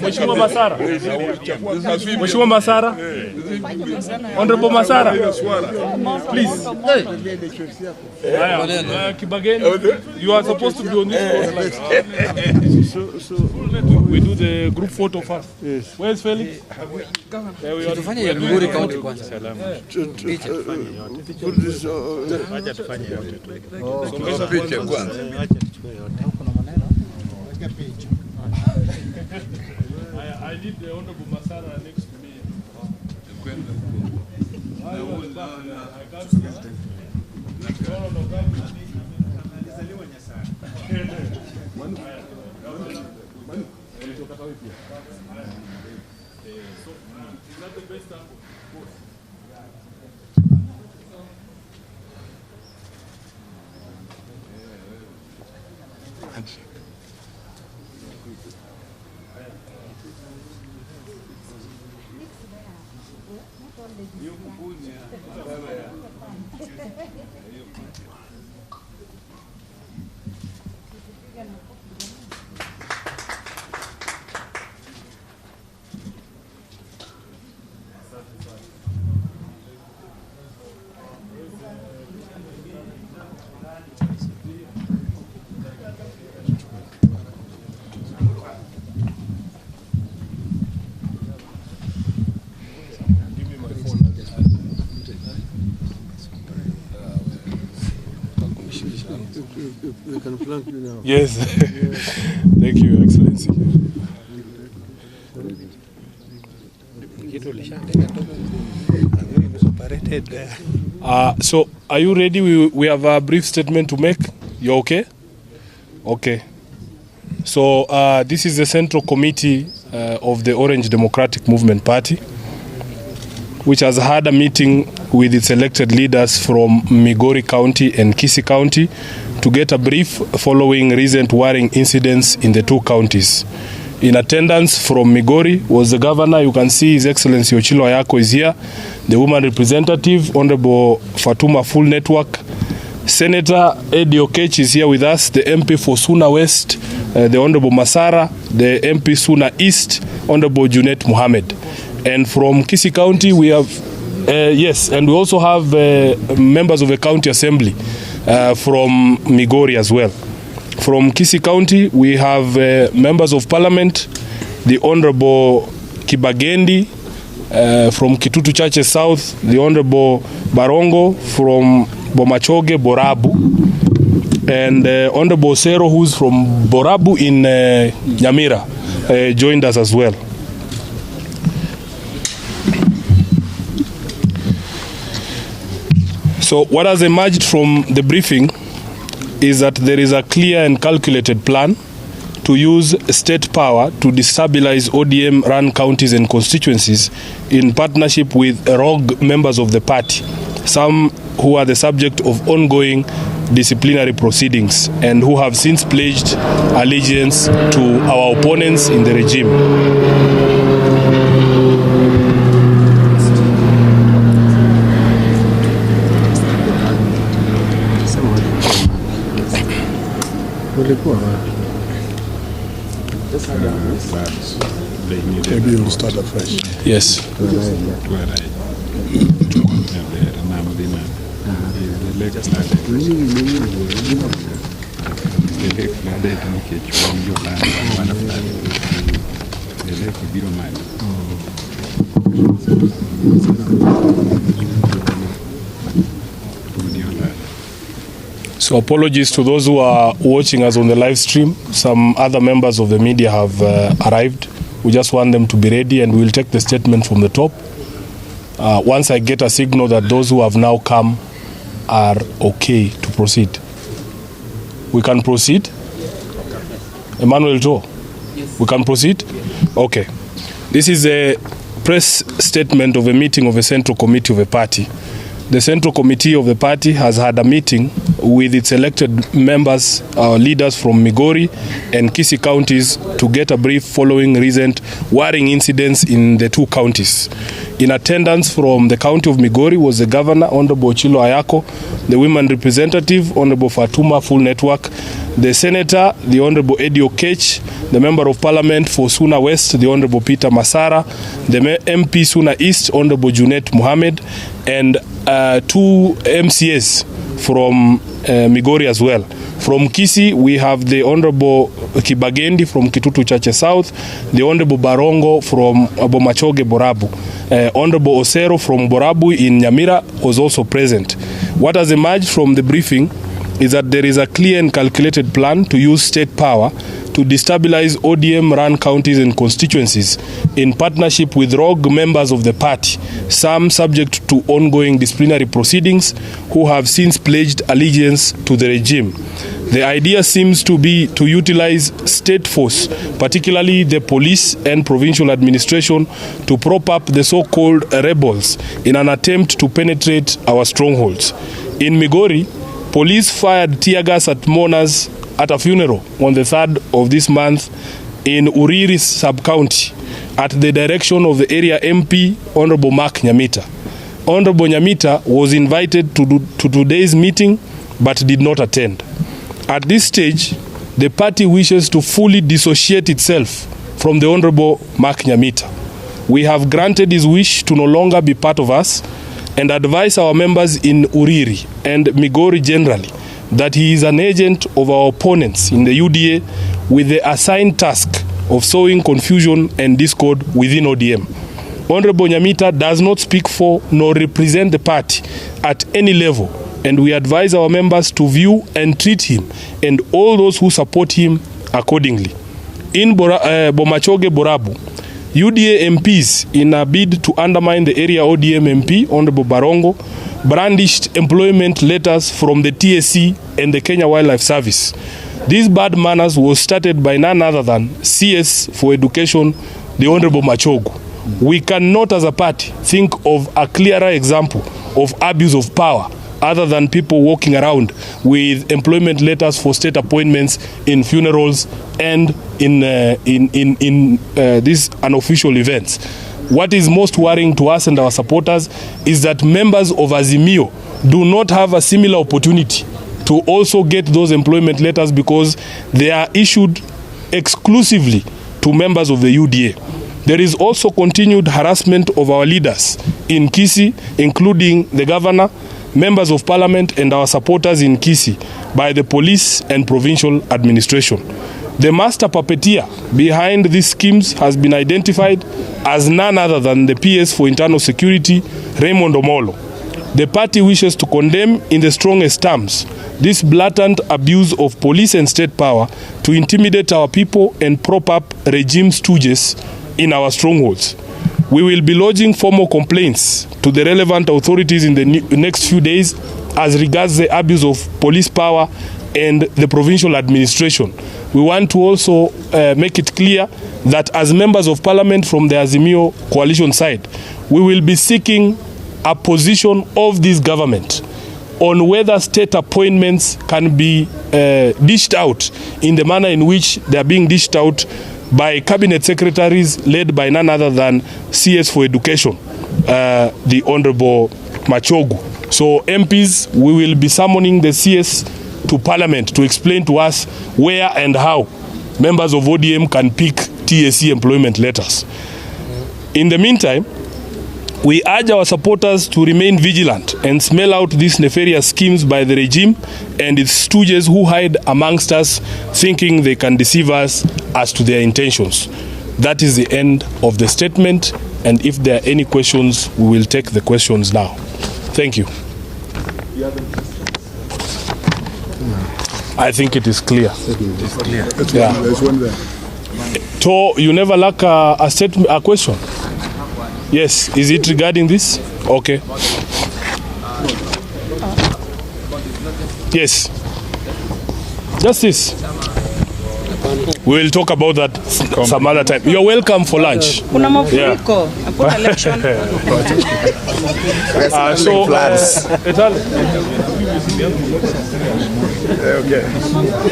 Mheshimiwa Masara. Mheshimiwa Masara. Honorable Masara. Please. Kibageni, you are supposed to be on this course. We do the group photo first. Yes. Where is Felix? There we are. Tufanye ya Migori County kwanza. Acha tufanye yote tu. Songeza picha kwanza. Acha tuchukue yote. Kuna maneno. Weka picha. I need the Honorable Masara next to me. Is that the best angle? We can flank you now. Yes. Thank you, Your Excellency. So, are you ready? We have a brief statement to make. You okay? Okay. So, this is the Central Committee of the Orange Democratic Movement Party, which has had a meeting with its elected leaders from Migori County and Kisii County to get a brief following recent worrying incidents in the two counties. In attendance from Migori was the governor. You can see His Excellency Ochilo is here. The woman representative, Honorable Fatuma Full Network. Senator Eddie Okech is here with us. The MP for Suna-West, the Honorable Masara. The MP Suna East, Honorable Junet Mohammed. And from Kisii County, we have, yes, and we also have members of the county assembly from Migori as well. From Kisii County, we have members of parliament, the Honorable Kibagendi from Kitutu Churches South, the Honorable Barongo from Bomachoge, Borabu, and Honorable Sero, who's from Borabu in Nyamira, joined us as well. So what has emerged from the briefing is that there is a clear and calculated plan to use state power to destabilize ODM-run counties and constituencies in partnership with rogue members of the party, some who are the subject of ongoing disciplinary proceedings and who have since pledged allegiance to our opponents in the regime. Maybe we'll start afresh. Yes. So apologies to those who are watching us on the live stream. Some other members of the media have arrived. We just want them to be ready and we will take the statement from the top. Once I get a signal that those who have now come are okay to proceed. We can proceed? Emmanuel Joe? Yes. We can proceed? Okay. This is a press statement of a meeting of a Central Committee of a party. The Central Committee of the party has had a meeting with its elected members, leaders from Migori and Kisii counties to get a brief following recent worrying incidents in the two counties. In attendance from the county of Migori was the governor, Honorable Ochilo Ayako, the women representative, Honorable Fatuma Full Network, the senator, the Honorable Eddie Okech, the member of parliament for Suna-West, the Honorable Peter Masara, the MP Suna-East, Honorable Junet Mohammed, and 2 MCAs from Migori as well. From Kisii, we have the Honorable Kibagendi from Kitutu Chache South, the Honorable Barongo from Bomachoge Borabu. Honorable Osero from Borabu in Nyamira was also present. What has emerged from the briefing is that there is a clear and calculated plan to use state power to destabilize ODM-run counties and constituencies in partnership with rogue members of the party, some subject to ongoing disciplinary proceedings, who have since pledged allegiance to the regime. The idea seems to be to utilize state force, particularly the police and provincial administration, to prop up the so-called rebels in an attempt to penetrate our strongholds. In Migori, police fired tear gas at mourners at a funeral on the 3rd of this month in Uriri sub-county at the direction of the area MP, Honorable Mark Nyamita. Honorable Nyamita was invited to today's meeting but did not attend. At this stage, the party wishes to fully dissociate itself from the Honorable Mark Nyamita. We have granted his wish to no longer be part of us and advise our members in Uriri and Migori generally that he is an agent of our opponents in the UDA with the assigned task of sowing confusion and discord within ODM. Honorable Nyamita does not speak for nor represent the party at any level, and we advise our members to view and treat him and all those who support him accordingly. In Bomachoge Borabu, UDA MPs, in a bid to undermine the area ODM MP, Honorable Barongo, brandished employment letters from the TSC and the Kenya Wildlife Service. These bad manners was started by none other than CS for Education, the Honorable Machogu. We cannot as a party think of a clearer example of abuse of power other than people walking around with employment letters for state appointments in funerals and in these unofficial events. What is most worrying to us and our supporters is that members of Azimio do not have a similar opportunity to also get those employment letters because they are issued exclusively to members of the UDA. There is also continued harassment of our leaders in Kisii, including the governor, members of parliament and our supporters in Kisii by the police and provincial administration. The master puppeteer behind these schemes has been identified as none other than the PS for Internal Security, Raymond Omolo. The party wishes to condemn in the strongest terms this blatant abuse of police and state power to intimidate our people and prop up regime stooges in our strongholds. We will be lodging formal complaints to the relevant authorities in the next few days as regards the abuse of police power and the provincial administration. We want to also make it clear that as members of parliament from the Azimio coalition side, we will be seeking a position of this government on whether state appointments can be dished out in the manner in which they are being dished out by cabinet secretaries led by none other than CS for Education, the Honorable Machogu. So MPs, we will be summoning the CS to Parliament to explain to us where and how members of ODM can pick TSC employment letters. In the meantime, we urge our supporters to remain vigilant and smell out these nefarious schemes by the regime and its stooges who hide amongst us, thinking they can deceive us as to their intentions. That is the end of the statement, and if there are any questions, we will take the questions now. Thank you. I think it is clear. Yeah. There's one there. So you never lack a statement, a question? Yes. Is it regarding this? Okay. Yes. Just this. We will talk about that some other time. You're welcome for lunch. Kuna mafuriko. Hakuna election. Okay.